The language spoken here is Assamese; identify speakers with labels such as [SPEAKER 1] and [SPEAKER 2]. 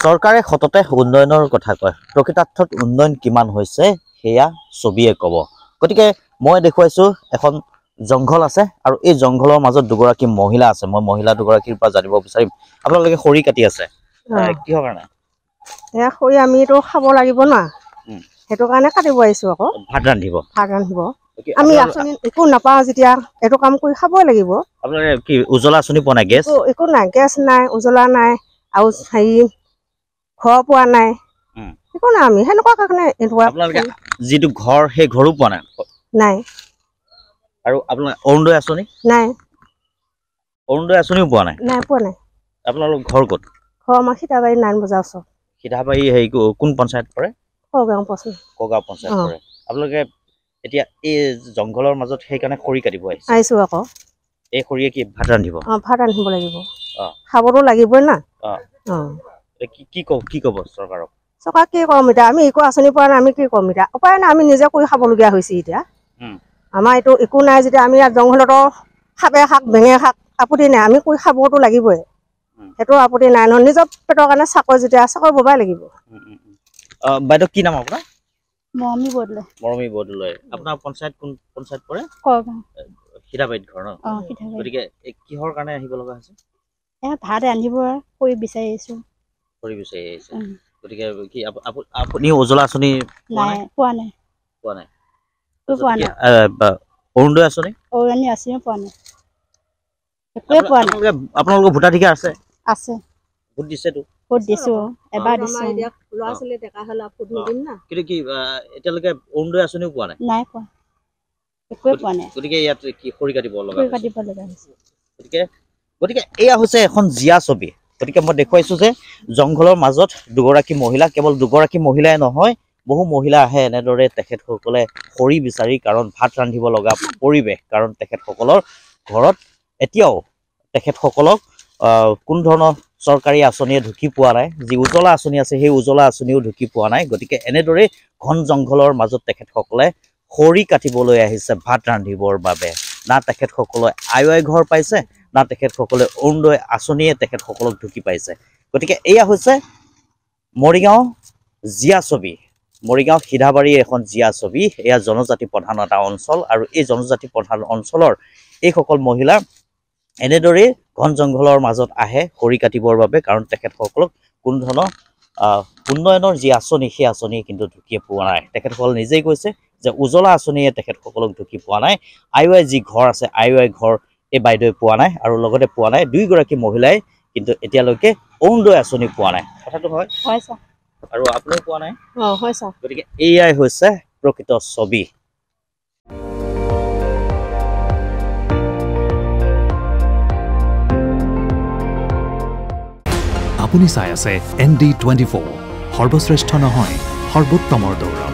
[SPEAKER 1] চৰকাৰে সততে উন্নয়নৰ কথা কয় প্ৰকৃতাৰ্থত উন্নয়ন কিমান হৈছে সেয়া ছবিয়ে ক'ব গতিকে মই দেখুৱাইছো এখন জংঘল আছে আৰু এই জংঘলৰ মাজত দুগৰাকী মহিলা আছে মই মহিলা দুগৰাকীৰ পৰা জানিব বিচাৰিম আপোনালোকে খৰি কাটি আছে কিহৰ কাৰণে
[SPEAKER 2] এয়া খৰি আমিতো খাব লাগিব না সেইটো কাৰণে কাটিব আহিছো আকৌ
[SPEAKER 1] ভাত ৰান্ধিব
[SPEAKER 2] আমি আঁচনি একো নাপাওঁ যেতিয়া এইটো কাম কৰি খাবই লাগিব
[SPEAKER 1] আপোনালোকে কি উজলা আঁচনি পোৱা নাই গেছ
[SPEAKER 2] একো নাই গেছ নাই উজলা নাই আৰু হেৰি ঘৰ পোৱা নাই একো নাই আমি সেনেকুৱা কাৰণে
[SPEAKER 1] আপোনালোকে যিটো ঘৰ সেই ঘৰো পোৱা নাই
[SPEAKER 2] নাই
[SPEAKER 1] আৰু আপোনাৰ অৰুণোদয় আঁচনি
[SPEAKER 2] নাই
[SPEAKER 1] অৰুণোদয় আঁচনিও পোৱা নাই
[SPEAKER 2] পোৱা নাই
[SPEAKER 1] আপোনালোক ঘৰ ক'ত
[SPEAKER 2] ঘৰ আমাৰ সীতাবাৰী 9 বজাৰ ওচৰত
[SPEAKER 1] সীতাবাৰী হেৰি কোন পঞ্চায়ত পৰে
[SPEAKER 2] কগাঁও
[SPEAKER 1] পঞ্চায়ত পৰে আপোনালোকে এতিয়া এই জংঘলৰ মাজত সেইকাৰণে খৰি কাটিব
[SPEAKER 2] আহিছো আকৌ
[SPEAKER 1] এই খৰিয়ে কি ভাত ৰান্ধিব
[SPEAKER 2] ভাত ৰান্ধিব লাগিব খাবতো লাগিবই না
[SPEAKER 1] কি ক'ব চৰকাৰক
[SPEAKER 2] চৰকাৰ কি কম এতিয়া আমি একো আঁচনি পোৱা নাই আমি কি কম এতিয়া উপায় নাই আমি নিজে কৰি খাবলগীয়া হৈছে এতিয়া আমাৰ এইটো একো নাই যেতিয়া আমি ইয়াত জংঘলতো খাপে শাক বেঙে শাক আপত্তি নাই আমি কৰি খাবতো লাগিবই সেইটো আপত্তি নাই নহয় নিজৰ পেটৰ কাৰণে চাকৰি যেতিয়া চাকৰি ববাই লাগিব
[SPEAKER 1] বাইদেউ কি নাম আপোনাৰ
[SPEAKER 3] মৰমী
[SPEAKER 1] বৰদলৈ আপোনাৰ পঞ্চায়ত কোন পঞ্চায়ত পৰে সীতাবাৰীত ঘৰ ন গতিকে কিহৰ কাৰণে আহিব লগা হৈছে
[SPEAKER 3] ভাত ৰান্ধিব কৰি বিচাৰি আহিছো
[SPEAKER 1] গতিকে কি আপুনি উজলা আঁচনি
[SPEAKER 3] পোৱা নাই
[SPEAKER 1] অৰুণোদয় আঁচনি
[SPEAKER 3] পোৱা নাই একোৱে পোৱা নাই
[SPEAKER 1] আপোনালোকৰ ভোটাধিকাৰ আছে ভোট দিছেতো
[SPEAKER 3] ভোট দিছো এবাৰ দিছো
[SPEAKER 2] ল'ৰা ছোৱালী ডেকা হ'লে ভোট নিদিম না
[SPEAKER 1] কিন্তু কি এতিয়ালৈকে অৰুণোদয় আঁচনিও পোৱা নাই
[SPEAKER 3] পোৱা একোৱে পোৱা নাই
[SPEAKER 1] গতিকে ইয়াত কি খৰি কাটিব লগা
[SPEAKER 3] হৈছে
[SPEAKER 1] গতিকে এয়া হৈছে এখন জীয়া ছবি গতিকে মই দেখুৱাইছো যে জংঘলৰ মাজত দুগৰাকী মহিলা কেৱল দুগৰাকী মহিলাই নহয় বহু মহিলা আহে এনেদৰে তেখেতসকলে খৰি বিচাৰি কাৰণ ভাত ৰান্ধিব লগা পৰিৱেশ কাৰণ তেখেতসকলৰ ঘৰত এতিয়াও তেখেতসকলক কোনো ধৰণৰ চৰকাৰী আঁচনিয়ে ঢুকি পোৱা নাই যি উজলা আঁচনি আছে সেই উজলা আঁচনিও ঢুকি পোৱা নাই গতিকে এনেদৰে ঘন জংঘলৰ মাজত তেখেতসকলে খৰি কাটিবলৈ আহিছে ভাত ৰান্ধিবৰ বাবে না তেখেতসকলে আই ঘৰ পাইছে না তেখেতসকলে অৰুণোদয় আঁচনিয়ে তেখেতসকলক ঢুকি পাইছে গতিকে এয়া হৈছে মৰিগাঁও জীয়া ছবি মৰিগাঁও সিধাবাৰী এখন জীয়া ছবি এয়া জনজাতি প্ৰধান এটা অঞ্চল আৰু এই জনজাতি প্ৰধান অঞ্চলৰ এইসকল মহিলা এনেদৰে ঘন জংঘলৰ মাজত আহে খৰি কাটিবৰ বাবে কাৰণ তেখেতসকলক কোনো ধৰণৰ উন্নয়নৰ যি আঁচনি সেই আঁচনি কিন্তু ঢুকি পোৱা নাই তেখেতসকল নিজেই কৈছে যে উজলা আঁচনিয়ে তেখেতসকলক ঢুকি পোৱা নাই আই যি ঘৰ আছে আই ঘৰ এই বাইদেৱে পোৱা নাই আৰু লগতে পোৱা নাই দুইগৰাকী মহিলাই কিন্তু এতিয়ালৈকে অৰুণোদয় আঁচনি পোৱা নাই কথাটো হয় আৰু আপুনিও পোৱা নাই গতিকে এয়াই হৈছে প্ৰকৃত ছবি
[SPEAKER 4] আপুনি চাই আছে ND24 সৰ্বশ্ৰেষ্ঠ নহয় সৰ্বোত্তমৰ দৌৰ